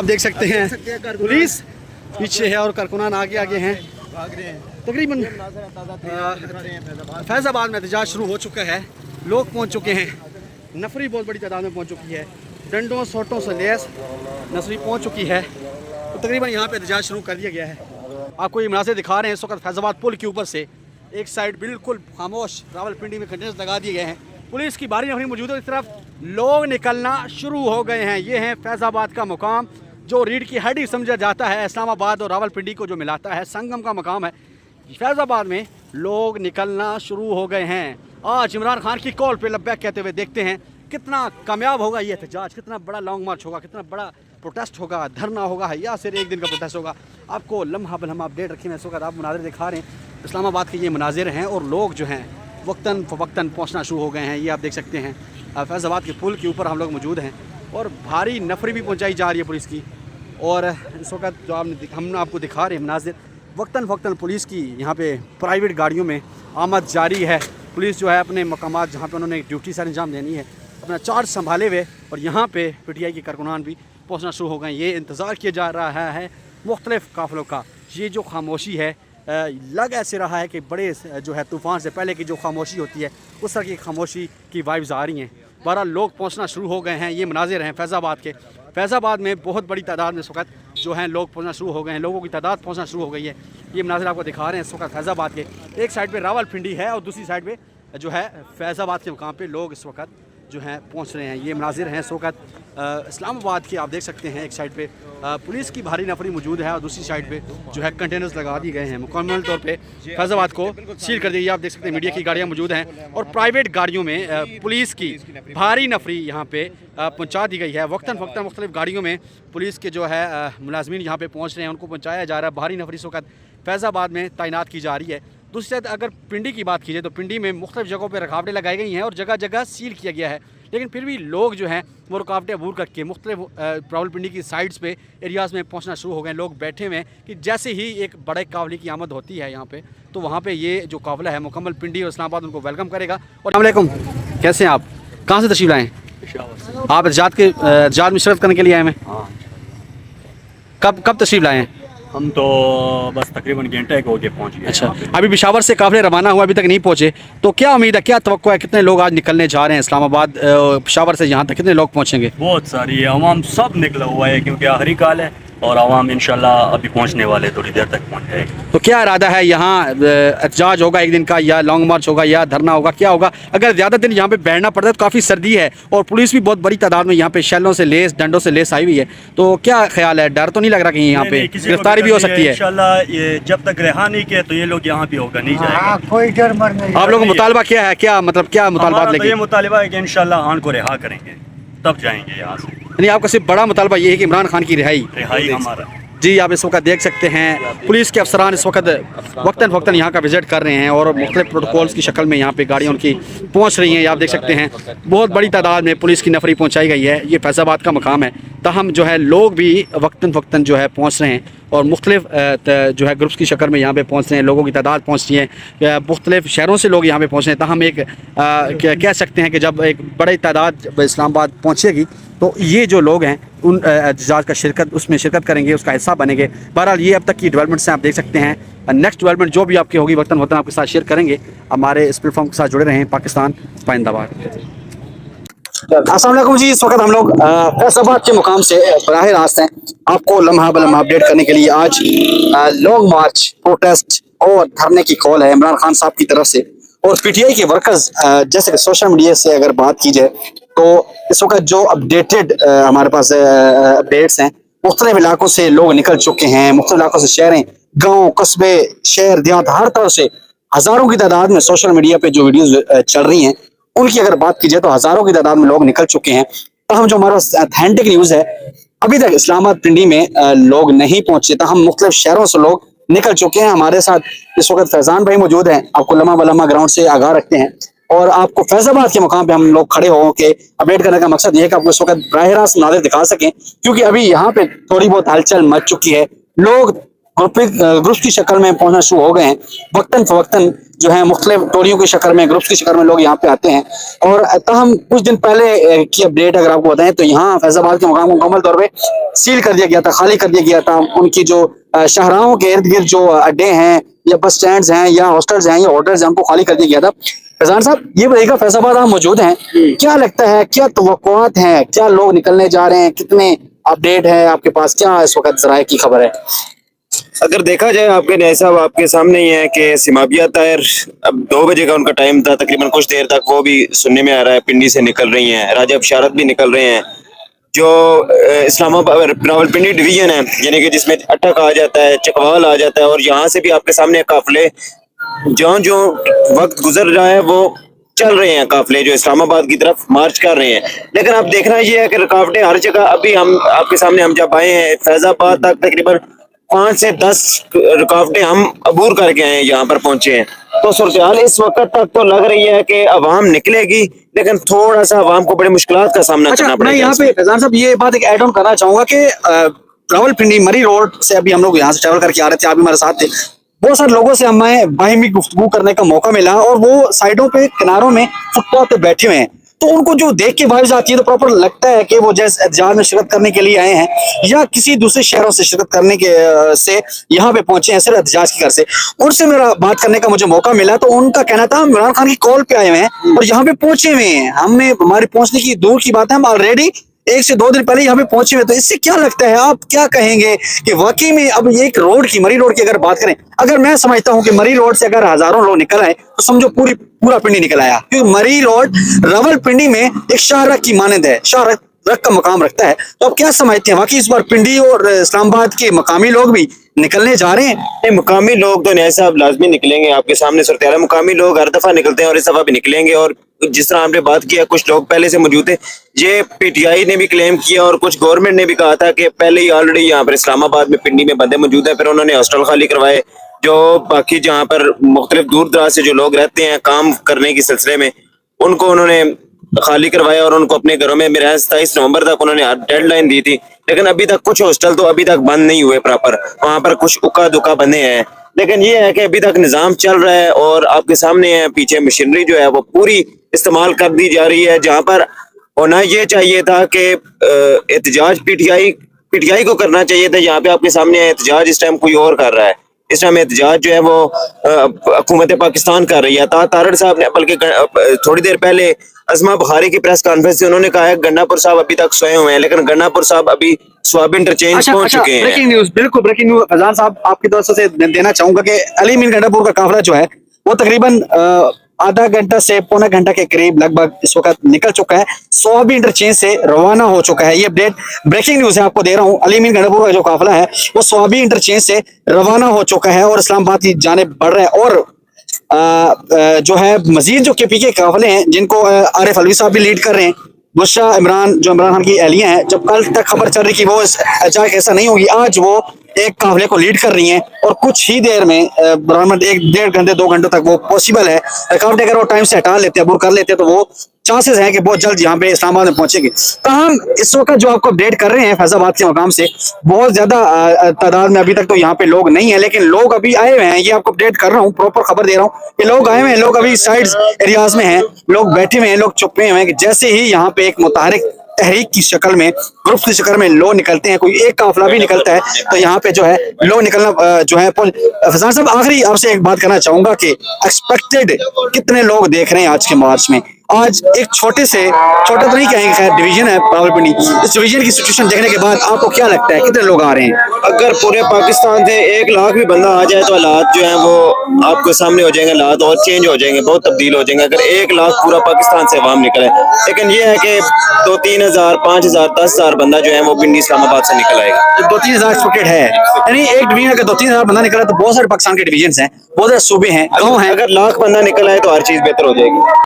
आप देख सकते हैं पुलिस पीछे है और कारकुनान आगे आगे हैं। तकरीबन फैज़ाबाद में एहतजाज शुरू हो चुका है, लोग पहुंच चुके हैं, नफरी बहुत बड़ी तादाद में पहुंच चुकी है, डंडों सोटों से लैस नफरी पहुंच चुकी है। तो तकरीबन यहाँ पे एहतजाज शुरू कर दिया गया है। आपको ये मनाज़िर दिखा रहे हैं इस वक्त फैज़ाबाद पुल के ऊपर से। एक साइड बिल्कुल खामोश, रावलपिंडी में कंटेनर्स लगा दिए गए हैं, पुलिस की भारी नफरी मौजूद है। इस तरफ लोग निकलना शुरू हो गए हैं। ये है फैज़ाबाद का मुकाम जो रीढ़ की हड्डी समझा जाता है, इस्लामाबाद और रावलपिंडी को जो मिलाता है, संगम का मकाम है। फैज़ाबाद में लोग निकलना शुरू हो गए हैं। आज इमरान खान की कॉल पे लब्बैक कहते हुए देखते हैं कितना कामयाब होगा ये एहतजाज, कितना बड़ा लॉन्ग मार्च होगा, कितना बड़ा प्रोटेस्ट होगा, धरना होगा या सिर्फ एक दिन का प्रोटेस्ट होगा। आपको लम्हा बलम्हा अपडेट रखें। इस वक्त आप मनाज़िर दिखा रहे हैं, इस्लामाबाद के ये मनाज़िर हैं और लोग जो हैं वक्तन फ़वक्तन पहुँचना शुरू हो गए हैं। ये आप देख सकते हैं फैज़ाबाद के पुल के ऊपर हम लोग मौजूद हैं और भारी नफरी भी पहुँचाई जा रही है पुलिस की। और इस वक्त जो हम आपको दिखा रहे हैं मनाज़िर, वक्तन फ़वक्तन पुलिस की यहाँ पे प्राइवेट गाड़ियों में आमद जारी है। पुलिस जो है अपने मकामात जहाँ पे उन्होंने ड्यूटी से अंजाम देनी है अपना चार्ज संभाले हुए, और यहाँ पे पीटीआई के कारकुनान भी पहुँचना शुरू हो गए। ये इंतज़ार किया जा रहा है मुख्तलिफ़ काफ़िलों का। ये जो खामोशी है लग ऐसे रहा है कि बड़े जो है तूफ़ान से पहले की जो खामोशी होती है उस तरह की खामोशी की वाइब्स आ रही हैं। बहरहाल लोग पहुँचना शुरू हो गए हैं। ये मनाज़िर हैं फैज़ाबाद के। फैज़ाबाद में बहुत बड़ी तादाद में इस वक्त जो हैं लोग पहुँचना शुरू हो गए हैं, लोगों की तादाद पहुँचना शुरू हो गई है। ये मनाज़िर आपको दिखा रहे हैं इस वक्त फैज़ाबाद के। एक साइड पे रावलपिंडी है और दूसरी साइड पे जो है फैज़ाबाद के मुकाम पे लोग इस वक्त जो हैं पहुँच रहे हैं। ये मनाज़िर हैं इस वक्त इस्लामाबाद के। आप देख सकते हैं एक साइड पे पुलिस की भारी नफरी मौजूद है और दूसरी साइड पे जो है कंटेनर्स लगा दिए गए हैं। मुकम्मल तौर पे फैज़ाबाद को सील कर दी। आप देख सकते हैं मीडिया की गाड़ियाँ मौजूद हैं और प्राइवेट गाड़ियों में पुलिस की भारी नफरी यहाँ पे पहुँचा दी गई है। वक्तन फ़वक्तन मुख्तलिफ़ गाड़ियों में पुलिस के जो है मुलाजमीन यहाँ पे पहुँच रहे हैं, उनको पहुँचाया जा रहा है। भारी नफरी इस वक्त फैज़ाबाद में तैनात की जा रही है। दूसरी साइड अगर पिंडी की बात की जाए तो पिंडी में मुख्तलिफ़ जगहों पर रुकावटें लगाई गई हैं और जगह जगह सील किया गया है, लेकिन फिर भी लोग जो हैं वो रुकावटें अबूर करके मुख्तलिफ रावलपिंडी की साइड्स पे एरियाज़ में पहुंचना शुरू हो गए। लोग बैठे हुए हैं कि जैसे ही एक बड़े कावले की आमद होती है यहाँ पे तो वहाँ पे ये जो कावला है मुकम्मल पिंडी और इस्लामाबाद उनको वेलकम करेगा। और अस्सलाम वालेकुम, कैसे हैं आप? कहाँ से तशरीफ़ लाएँ? आप एहतजाज में शिरकत करने के लिए आए हैं? कब तशरीफ़ लाए हैं? हम तो बस तकरीबन घंटे एक हो गए पहुँच गए। अच्छा, अभी पेशावर से काफ़िले रवाना हुआ, अभी तक नहीं पहुँचे, तो क्या उम्मीद है, क्या तवक्को है, कितने लोग आज निकलने जा रहे हैं इस्लामाबाद पेशावर से यहाँ तक? कितने लोग पहुँचेंगे? बहुत सारी है, अवाम सब निकला हुआ है क्योंकि आखिरी काल है और अवाम इंशाल्लाह अभी पहुँचने वाले, थोड़ी देर तक पहुँच जाएगी। तो क्या इरादा है, यहाँ एहतजाज होगा एक दिन का या लॉन्ग मार्च होगा या धरना होगा, क्या होगा? अगर ज़्यादा दिन यहाँ पे बैठना पड़ता है तो काफ़ी सर्दी है और पुलिस भी बहुत बड़ी तादाद में यहाँ पे शैलों से लेस, डंडों से लेस आई हुई है, तो क्या ख्याल है, डर तो नहीं लग रहा कहीं यहाँ पे गिरफ्तारी भी हो सकती है? इंशाल्लाह ये जब तक रिहा नहीं किए तो ये लोग यहाँ भी होगा नहीं जाएगा। कोई डर मर नहीं। आप लोगों का मुतालबा क्या है, क्या मतलब क्या मुतालबात लेके? ये मुतालबा है कि इंशाल्लाह खान को रिहा करेंगे तब जाएंगे यहाँ से। यानी आपका सिर्फ बड़ा मुतालबा ये है कि इमरान खान की रिहाई हमारा। जी, आप इस वक्त देख सकते हैं पुलिस के अफसरान इस वक्त वक्तन फ़वक्तन यहाँ का विज़िट कर रहे हैं और मुख्तलिफ़ प्रोटोकॉल्स की शक्ल में यहाँ पे गाड़ियाँ उनकी पहुँच रही हैं। आप देख सकते हैं बहुत बड़ी तादाद में पुलिस की नफरी पहुँचाई गई है। ये फैज़ाबाद का मकाम है, ताहम जो है लोग भी वक्तन फ़वक्तन जो है पहुँच रहे हैं और मुख्तलिफ़ जो है ग्रुप्स की शक्ल में यहाँ पे पहुँच रहे हैं। लोगों की तादाद पहुँच रही है, मुख्तलिफ़ शहरों से लोग यहाँ पे पहुँच रहे हैं। ताहम एक कह सकते हैं कि जब एक बड़ी तादाद इस्लामाबाद पहुँचेगी तो ये जो लोग हैं उन एहतजाज का उसमें शिरकत करेंगे, उसका हिस्सा बनेंगे। बहरहाल ये अब तक की डेवलपमेंट्स हैं, आप देख सकते हैं। नेक्स्ट डेवलपमेंट जो भी आपकी होगी वक्तन फ़वक्तन आपके साथ शेयर करेंगे। हमारे इस प्लेटफॉर्म के साथ जुड़े रहें। पाकिस्तान जिंदाबाद। अस्सलाम वालेकुम जी, इस वक्त हम लोग फैज़ाबाद के मुकाम से बराह रास्त हैं आपको लम्हा बलम्हा अपडेट करने के लिए। आज लॉन्ग मार्च, प्रोटेस्ट और धरने की कॉल है इमरान खान साहब की तरफ से और पीटीआई के वर्कर्स। जैसे कि सोशल मीडिया से अगर बात की जाए तो इस वक्त जो अपडेटेड हमारे पास अपडेट्स हैं, मुख्तलिफ इलाकों से लोग निकल चुके हैं, मुख्तलिफ इलाकों से शहरें, गाँव, कस्बे, शहर, देहात, हर तरह से हज़ारों की तादाद में सोशल मीडिया पे जो वीडियोज़ चल रही हैं उनकी अगर बात की जाए तो हज़ारों की तादाद में लोग निकल चुके हैं। तहम जो हमारा ऑथेंटिक न्यूज़ है, अभी तक इस्लामाबाद पिंडी में लोग नहीं पहुंचे, तहम मुख्तलिफ शहरों से लोग निकल चुके हैं। हमारे साथ इस वक्त फैजान भाई मौजूद हैं, आपको लम्हा बलम्हा ग्राउंड से आगाह रखते हैं और आपको फैज़ाबाद के मुकाम पे हम लोग खड़े हो के अपडेट करने का मकसद ये है कि आपको इस वक्त बराह रास्त नाज़िर दिखा सकें, क्योंकि अभी यहाँ पे थोड़ी बहुत हलचल मच चुकी है। लोग ग्रुप्स की शक्ल में पहुंचना शुरू हो गए हैं। वक्तन फवक्तन जो है मुख्तलिफ टोलियों की शक्ल में, ग्रुप्स की शक्ल में लोग यहाँ पे आते हैं। और ताहम कुछ दिन पहले की अपडेट अगर आपको बताएं तो यहाँ फैजाबाद के मुकाम को मुकम्मल तौर पे सील कर दिया गया था, खाली कर दिया गया था। उनकी जो शाहराहों के इर्द गिर्द जो अड्डे हैं या बस स्टैंड हैं या हॉस्टल्स हैं या होटल्स हैं, उनको खाली कर दिया गया था। फैजान साहब, ये बताइएगा, फैजाबाद आप मौजूद हैं, क्या लगता है, क्या तवक्कुआत हैं, क्या लोग निकलने जा रहे हैं, कितने अपडेट है आपके पास, क्या इस वक्त ज़राए की खबर है? अगर देखा जाए आपके न्याय साहब आपके सामने ही है कि सिमाबिया ताहिर, अब 2 बजे का उनका टाइम था, तकरीबन कुछ देर तक वो भी सुनने में आ रहा है पिंडी से निकल रही हैं, राजा बशारत भी निकल रहे हैं। जो इस्लामाबाद रावलपिंडी डिवीजन है, यानी कि जिसमें अटक आ जाता है, चकवाल आ जाता है, और यहाँ से भी आपके सामने काफिले जो जो वक्त गुजर रहा है वो चल रहे हैं, काफिले जो इस्लामाबाद की तरफ मार्च कर रहे हैं। लेकिन अब देखना ये है कि रुकावटें हर जगह, अभी हम आपके सामने हम जब आए हैं फैजाबाद तक तकरीबन 5 से 10 रुकावटें हम अबूर करके आए हैं, यहाँ पर पहुंचे हैं। तो सूरत इस वक्त तक तो लग रही है कि अवाम निकलेगी, लेकिन थोड़ा सा अवाम को बड़े मुश्किलात का सामना करना मैं पड़ेगा। यहाँ पे फैजान साहब ये बात एक ऐड ऑन करना चाहूंगा कि रावलपिंडी मरी रोड से अभी हम लोग यहाँ से ट्रैवल करके आ रहे थे, आप भी हमारे साथ थे। बहुत सारे लोगों से हमें बाहिमी गुफ्तगू करने का मौका मिला और वो साइडों पे किनारों में फुटपाथ पे बैठे हुए हैं, तो उनको जो देख के वाइब्स आती है तो प्रॉपर लगता है कि वो जैसे एहतजाज में शिरकत करने के लिए आए हैं या किसी दूसरे शहरों से शिरकत करने के से यहाँ पे पहुंचे हैं सिर्फ एहतजाज की घर से। उनसे मेरा बात करने का मुझे मौका मिला तो उनका कहना था हम इमरान खान की कॉल पे आए हुए हैं और यहाँ पे पहुंचे हुए हैं। हमने हमारे पहुंचने की दूर की बात है, हम ऑलरेडी 1 से 2 दिन पहले यहाँ पे पहुंचे हुए। तो इससे क्या लगता है, आप क्या कहेंगे कि वाकई में अब एक रोड की, मरी रोड की अगर बात करें, अगर मैं समझता हूँ कि मरी रोड से अगर हजारों लोग निकल आए तो समझो पूरा पिंडी निकल आया, क्योंकि मरी रोड रावलपिंडी में एक शाहरग की मानद है, शाहरग का मकाम रखता है। तो आप क्या समझते हैं, वाकई इस बार पिंडी और इस्लामाबाद के मकामी लोग भी निकलने जा रहे हैं? नहीं, मुकामी लोग तो न्याय साहब लाजमी निकलेंगे, आपके सामने सूरत हाल है। मुकामी लोग हर दफा निकलते हैं और इस दफा भी निकलेंगे। और जिस तरह आपने बात किया, कुछ लोग पहले से मौजूद थे, ये पीटीआई ने भी क्लेम किया और कुछ गवर्नमेंट ने भी कहा था कि पहले ही ऑलरेडी यहाँ पर इस्लामाबाद में पिंडी में बंदे मौजूद हैं, फिर उन्होंने हॉस्टल खाली करवाए। जो बाकी जहाँ पर मुख्तलिफ दूर दराज से जो लोग रहते हैं काम करने के सिलसिले में, उनको उन्होंने खाली करवाया और उनको अपने घरों में, मेरे 27 नवंबर तक उन्होंने डेडलाइन दी थी। लेकिन अभी तक कुछ हॉस्टल तो अभी तक बंद नहीं हुए प्रॉपर, वहां पर कुछ उक्का दुक्का बंदे हैं। लेकिन ये है कि अभी तक निजाम चल रहा है और आपके सामने है, पीछे मशीनरी जो है वो पूरी इस्तेमाल कर दी जा रही है। जहां पर होना ये चाहिए था कि एहतजाज पीटीआई को करना चाहिए था, यहाँ पे आपके सामने है एहतजाज इस टाइम कोई और कर रहा है। इस टाइम एहतजाज जो है वो हुकूमत पाकिस्तान कर रही है। तारड़ साहब ने बल्कि थोड़ी देर पहले अजमा बुखारी की प्रेस कॉन्फ्रेंस में उन्होंने कहा है गन्नापुर साहब अभी तक सोए हुए हैं, लेकिन गन्नापुर साहब अभी स्वाब इंटरचेंज पहुंच चुके हैं। ब्रेकिंग न्यूज, बिल्कुल ब्रेकिंग न्यूज फैजान साहब आपकी तरफ से देना चाहूंगा कि अली मीन गंडापुर का काफिला जो है वो तकरीबन आधा घंटा से पौना घंटा के करीब लगभग इस वक्त निकल चुका है, स्वाबी इंटरचेंज से रवाना हो चुका है। ये अपडेट ब्रेकिंग न्यूज है, आपको दे रहा हूँ। अली मीन गंडापुर का जो काफिला है वो स्वाबी इंटरचेंज से रवाना हो चुका है और इस्लामाबाद की जानिब बढ़ रहा है। और जो है मजीद जो केपी के काफिले हैं जिनको आरिफ अलवी साहब भी लीड कर रहे हैं, बुशरा इमरान जो इमरान खान की एहलियां हैं, जब कल तक खबर चल रही कि वो अचानक ऐसा नहीं होगी, आज वो एक काफिले को लीड कर रही हैं और कुछ ही देर में बराबर 1-1.5 घंटे 2 घंटों तक वो पॉसिबल है। रुकावटें अगर वो टाइम से हटा लेते हैं, अबूर कर लेते हैं, तो वो चांसेस हैं कि बहुत जल्द यहाँ पे इस्लामाबाद में पहुंचेंगे। ताहम इस वक्त जो आपको अपडेट कर रहे हैं फैजाबाद के मकाम से, बहुत ज्यादा तादाद में अभी तक तो यहाँ पे लोग नहीं है, लेकिन लोग अभी आए हुए हैं। ये आपको अपडेट कर रहा हूँ, प्रॉपर खबर दे रहा हूँ कि लोग आए हुए हैं, लोग अभी साइड एरियाज में हैं, लोग बैठे हुए हैं, लोग छुपे हुए हैं कि जैसे ही यहाँ पे एक मुतहरिक तहरीक की शक्ल में, ग्रुप की शक्ल में लोग निकलते हैं, कोई एक काफिला भी निकलता है तो यहाँ पे जो है लोग निकलना जो है। फैजान साहब, आखिरी आपसे एक बात करना चाहूंगा कि एक्सपेक्टेड कितने लोग देख रहे हैं आज के मार्च में? आज एक छोटा तो नहीं कहेंगे, खैर डिवीजन है रावलपिंडी, इस डिवीजन की सिचुएशन देखने के बाद आपको क्या लगता है कितने लोग आ रहे हैं? अगर पूरे पाकिस्तान से 1 लाख भी बंदा आ जाए तो हालात जो है वो आपके सामने हो जाएंगे, हालात और चेंज हो जाएंगे, बहुत तब्दील हो जाएंगे अगर 1 लाख पूरा पाकिस्तान से अवाम निकले। लेकिन ये है कि 2-3 हजार 5 हजार 10 हजार बंदा जो है वो पिंडी इस्लामाबाद से निकल आएगा। 2-3 हजार एक्सपेक्टेड है, यानी एक डिवीजन अगर 2-3 हजार बंदा निकला तो बहुत सारे पाकिस्तान के डिवीजन हैं, बहुत सारे सूबे हैं, गाँव हैं। अगर लाख बंदा निकल आए तो हर चीज बेहतर हो जाएगी।